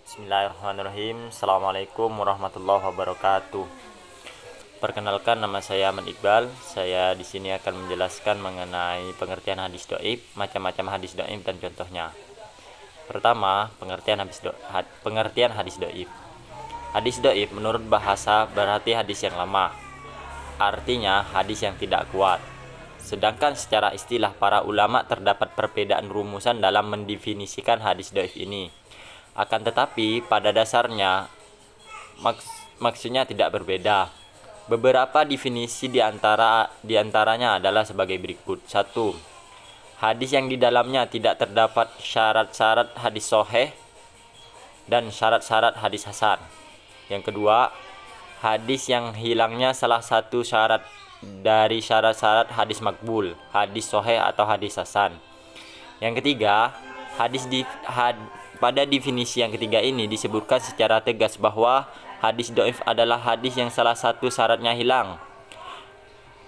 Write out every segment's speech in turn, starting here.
Bismillahirrahmanirrahim. Assalamualaikum warahmatullahi wabarakatuh. Perkenalkan, nama saya Ahmad Iqbal. Saya di sini akan menjelaskan mengenai pengertian hadis dhaif, macam-macam hadis dhaif dan contohnya. Pertama, pengertian hadis dhaif. Hadis dhaif menurut bahasa berarti hadis yang lemah. Artinya hadis yang tidak kuat. Sedangkan secara istilah para ulama terdapat perbedaan rumusan dalam mendefinisikan hadis dhaif ini. Akan tetapi pada dasarnya maksudnya tidak berbeda. Beberapa definisi diantaranya adalah sebagai berikut. 1. Hadis yang di dalamnya tidak terdapat syarat-syarat hadis sahih dan syarat-syarat hadis hasan. Yang kedua, hadis yang hilangnya salah satu syarat dari syarat-syarat hadis makbul, hadis sahih atau hadis hasan. Yang ketiga, pada definisi yang ketiga ini disebutkan secara tegas bahwa hadis dhaif adalah hadis yang salah satu syaratnya hilang.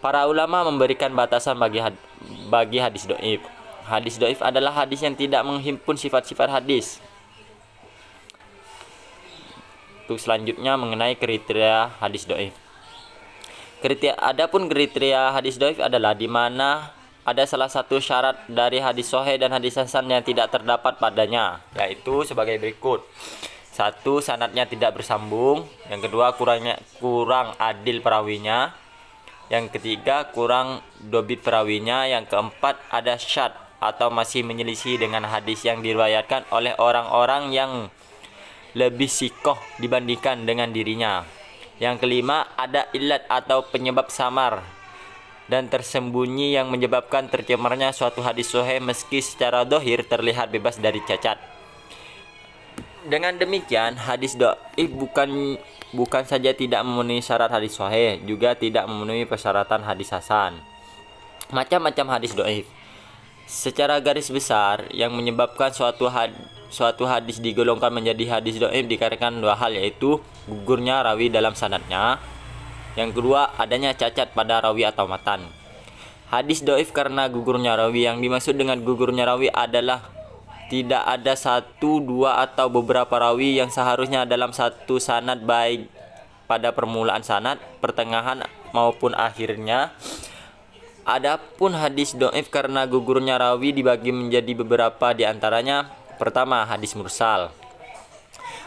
Para ulama memberikan batasan bagi hadis dhaif. Hadis dhaif adalah hadis yang tidak menghimpun sifat-sifat hadis. Untuk selanjutnya mengenai kriteria hadis dhaif. Adapun kriteria hadis dhaif adalah di mana ada salah satu syarat dari hadis sahih dan hadis hasan yang tidak terdapat padanya, yaitu sebagai berikut. 1. Sanadnya tidak bersambung. Yang kedua, kurang adil perawinya. Yang ketiga, kurang dobit perawinya. Yang keempat, ada syadz atau masih menyelisih dengan hadis yang diriwayatkan oleh orang-orang yang lebih sikoh dibandingkan dengan dirinya. Yang kelima, ada illat atau penyebab samar dan tersembunyi yang menyebabkan tercemarnya suatu hadis sahih meski secara dohir terlihat bebas dari cacat. Dengan demikian, hadis dhaif bukan saja tidak memenuhi syarat hadis sahih, juga tidak memenuhi persyaratan hadis hasan. Macam-macam hadis dhaif. Secara garis besar, yang menyebabkan suatu hadis digolongkan menjadi hadis dhaif dikarenakan dua hal, yaitu gugurnya rawi dalam sanadnya. Yang kedua, adanya cacat pada rawi atau matan. Hadis dhaif karena gugurnya rawi. Yang dimaksud dengan gugurnya rawi adalah tidak ada satu, dua, atau beberapa rawi yang seharusnya dalam satu sanad, baik pada permulaan sanad, pertengahan, maupun akhirnya. Adapun hadis dhaif karena gugurnya rawi dibagi menjadi beberapa diantaranya. Pertama, hadis mursal.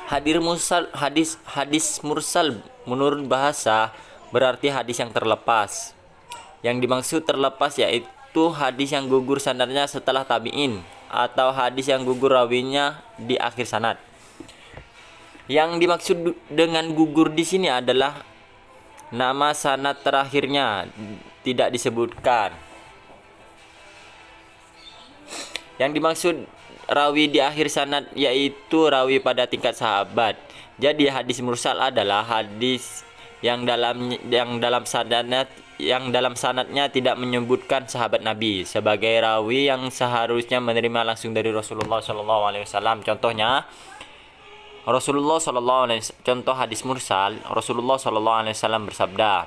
Hadis mursal menurut bahasa berarti hadis yang terlepas. Yang dimaksud terlepas yaitu hadis yang gugur sanadnya setelah tabi'in, atau hadis yang gugur rawinya di akhir sanad. Yang dimaksud dengan gugur di sini adalah nama sanad terakhirnya tidak disebutkan. Yang dimaksud rawi di akhir sanad yaitu rawi pada tingkat sahabat. Jadi hadis mursal adalah hadis yang dalam sanadnya tidak menyebutkan sahabat Nabi sebagai rawi yang seharusnya menerima langsung dari Rasulullah SAW. Contohnya, contoh hadis mursal, Rasulullah SAW bersabda,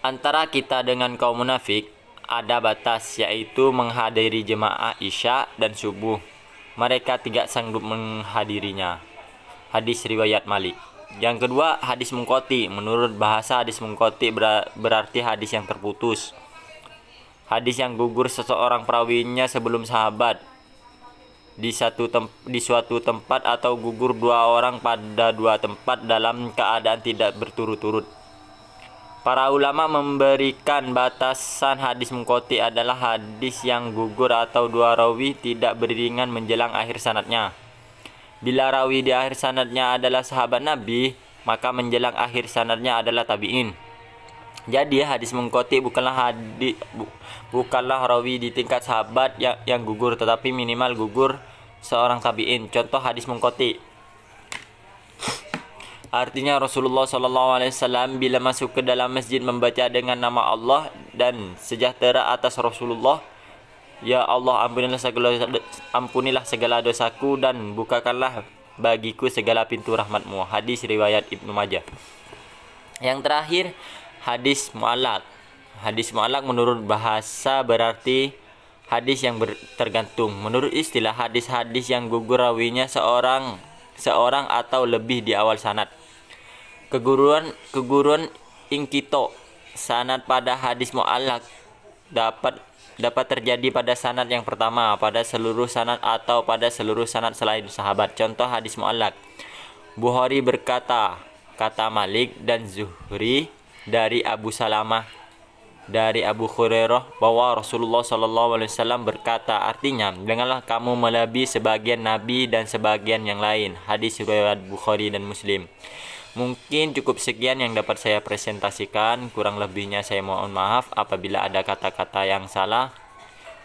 antara kita dengan kaum munafik ada batas, yaitu menghadiri jemaah isya dan subuh. Mereka tidak sanggup menghadirinya. Hadis riwayat Malik. Yang kedua, hadis munqati. Menurut bahasa, hadis munqati berarti hadis yang terputus. Hadis yang gugur seseorang perawinya sebelum sahabat di suatu tempat, atau gugur dua orang pada dua tempat dalam keadaan tidak berturut-turut. Para ulama memberikan batasan hadis munqati adalah hadis yang gugur atau dua rawi tidak beriringan menjelang akhir sanadnya. Bila rawi di akhir sanadnya adalah sahabat Nabi, maka menjelang akhir sanadnya adalah tabi'in. Jadi hadis munqati bukanlah rawi di tingkat sahabat yang gugur, tetapi minimal gugur seorang tabi'in. Contoh hadis munqati. Artinya Rasulullah SAW bila masuk ke dalam masjid membaca dengan nama Allah dan sejahtera atas Rasulullah, ya Allah, ampunilah segala dosaku dan bukakanlah bagiku segala pintu rahmatmu. Hadis riwayat Ibnu Majah. Yang terakhir, hadis mu'allaq. Hadis mu'allaq menurut bahasa berarti hadis yang tergantung. Menurut istilah, hadis-hadis yang gugur rawinya seorang seorang atau lebih di awal sanad. Keguruan ingkito sanad pada hadis mu'allaq dapat terjadi pada sanad yang pertama, pada seluruh sanad atau pada seluruh sanad selain sahabat. Contoh hadis mu'allaq. Bukhari berkata, kata Malik dan Zuhri dari Abu Salamah dari Abu Hurairah bahwa Rasulullah SAW berkata, artinya janganlah kamu melebihi sebagian nabi dan sebagian yang lain. Hadis riwayat Bukhari dan Muslim. Mungkin cukup sekian yang dapat saya presentasikan. Kurang lebihnya saya mohon maaf apabila ada kata-kata yang salah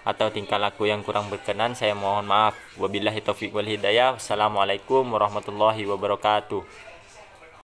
atau tingkah laku yang kurang berkenan, saya mohon maaf. Wabillahi taufiq wal hidayah. Wassalamualaikum warahmatullahi wabarakatuh.